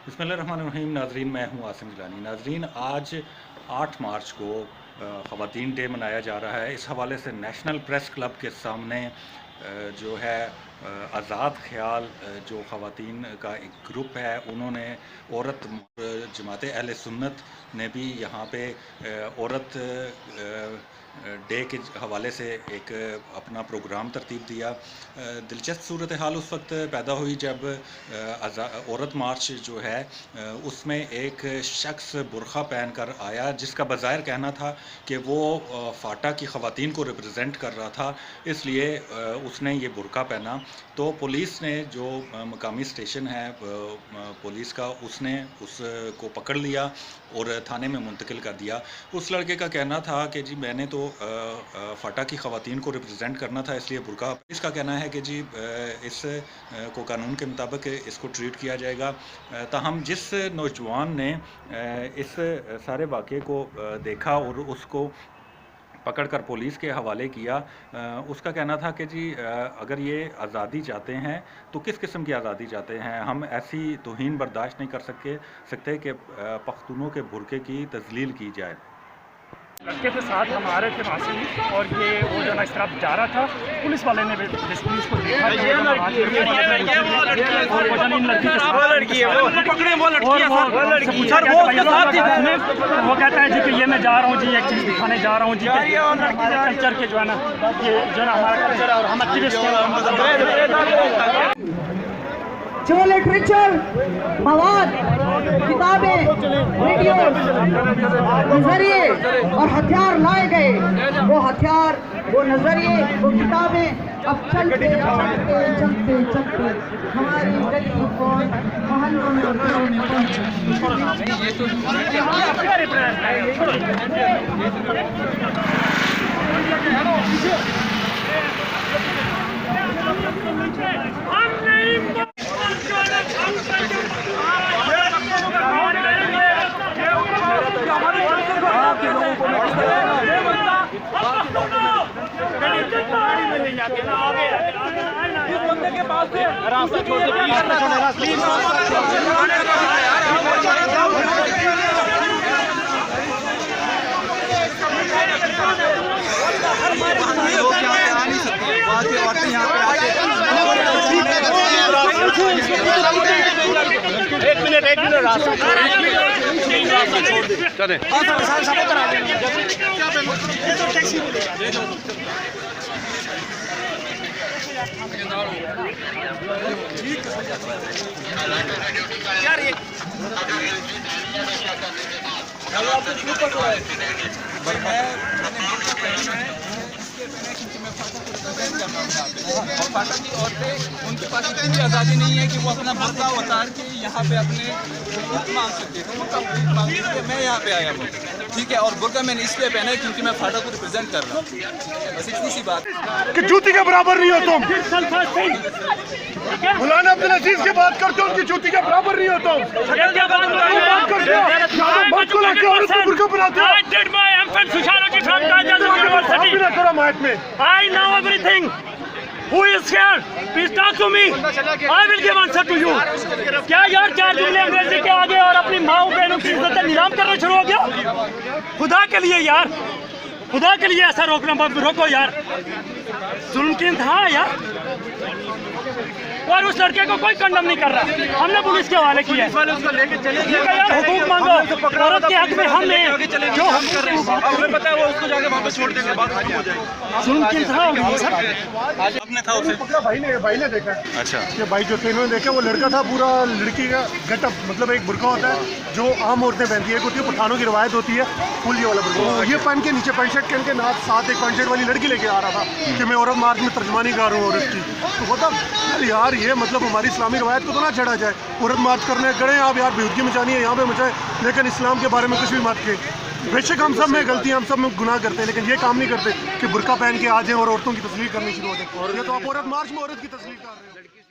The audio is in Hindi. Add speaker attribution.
Speaker 1: बिस्मिल्लाहिर्रहमानिर्रहीम। नाजरीन, मैं हूँ आसिम जिलानी। नाजरीन, आज 8 मार्च को ख़वातीन डे मनाया जा रहा है। इस हवाले से नेशनल प्रेस क्लब के सामने जो है आज़ाद ख्याल जो ख़वातीन का एक ग्रुप है, उन्होंने औरत जमात अहले सुन्नत ने भी यहाँ पे औरत डे के हवाले से एक अपना प्रोग्राम तरतीब दिया। दिलचस्प सूरत हाल उस वक्त पैदा हुई जब औरत मार्च जो है उसमें एक शख्स बुरखा पहन कर आया, जिसका बज़ाहिर कहना था कि वो फाटा की ख़वातीन को रिप्रेजेंट कर रहा था, इसलिए उसने ये बुरका पहना। तो पुलिस ने, जो मकामी स्टेशन है पुलिस का, उसने उसको पकड़ लिया और थाने में मुंतकिल कर दिया। उस लड़के का कहना था कि जी मैंने तो फाटा की ख़वातीन को रिप्रेजेंट करना था, इसलिए बुरका। इसका कहना है कि जी इस को कानून के मुताबिक इसको ट्रीट किया जाएगा। ताहम जिस नौजवान ने इस सारे वाक़े को देखा और उसको पकड़कर पुलिस के हवाले किया, उसका कहना था कि जी अगर ये आज़ादी चाहते हैं तो किस किस्म की आज़ादी चाहते हैं। हम ऐसी तौहीन बर्दाश्त नहीं कर सकते कि पख्तूनों के बुरके की तज़लील की जाए।
Speaker 2: लड़के के साथ हम आ रहे थे वहाँ से, और ये वो जो ना इस तरफ जा रहा था, पुलिस वाले ने बेसिकली इसको देखा और वो जो इन लड़की के साथ लड़की है वो पकड़े, वो लड़की वो कहता है जी कि ये मैं जा रहा हूँ जी, एक चीज़ दिखाने जा रहा हूँ जी, हमारे कल्चर के जो है ना, ये जो ना हमारा कल्चर है और हम एक्टिविस्ट हैं।
Speaker 3: जो लिटरेचर, मवाद, किताबें, वीडियो, नज़रिए और हथियार लाए गए, वो हथियार, वो नज़रिए, वो किताबें अब चलते चलते हमारी गली और मोहल्लों में
Speaker 2: रास्ता छोड़ दो प्लीज। एक मिनट रास्ता छोड़ दे, चले यार ये
Speaker 4: और फाटा की औरतें, उनके पास इतनी आज़ादी नहीं है कि वो अपना बुर्का उतार के यहाँ पे अपने हुकूक मांग सकते हैं। उनका हुकूक मांग सकते, मैं यहाँ पे आया हूँ, ठीक है। और बुर्का मैंने इसलिए पहना है क्योंकि मैं फाटा को रिप्रेजेंट कर रहा हूँ, बस इतनी सी बात
Speaker 5: कि जूती के बराबर नहीं हो तुम। मौलाना अब्दुल अजीज की बात करते हो, उनकी जूती के बराबर नहीं हो तुम। बात करते हो, मत को लेके औरत को बुर्का बनाते हो।
Speaker 2: I know everything. Who is here? Please talk to me. I will give answer to you. क्या यार 4 जुमले अंग्रेजी के आगे और अपनी माँ बहनों की इज्जत नीलाम करना शुरू हो गया? खुदा के लिए यार, खुदा के लिए ऐसा रोको यार, जुल्म की इंतहा है यार। और उस लड़के को कोई कंडम नहीं कर रहा, हमने पुलिस के हवाले किया है। यार हुकूक मांगो, औरत के हक में हमने जो हम कर रहे हैं, हमें पता है वो उसको जाके वापस छोड़ देंगे, बात खत्म हो जाएगी। जुल्म की इंतहा हो गई सर।
Speaker 4: आपने था उसे
Speaker 5: पकड़ा, भाई ने देखा।
Speaker 1: अच्छा,
Speaker 5: कि भाई जो थे इन्होंने देखा, वो लड़का था पूरा लड़की का गेटअप, मतलब एक बुर्का होता है जो आम औरतें पहनती है, एक होती है पठानों की रवायत होती है फुल ये वाला बुर्का, ये पहन के नीचे पैंट शर्ट पहन के साथ एक पैंट शर्ट वाली लड़की लेके आ रहा था कि मैं औरत मार्च में तर्जमानी कर रहा हूँ औरत की। तो होता यार ये मतलब हमारी इस्लामी रवायत को तो ना चढ़ा जाए, औरत मार्च करने गए आप यार, बेहूदगी मचानी है यहाँ पे मचाए, लेकिन इस्लाम के बारे में कुछ भी मत के। बेशक हम सब में गलती, हम सब में गुनाह करते हैं, लेकिन ये काम नहीं करते कि बुर्का पहन के आ जाएं और औरतों की तस्वीर करनी शुरू हो जाए। ये तो आप औरत मार्च में औरत की तस्वीर कर रहे हैं।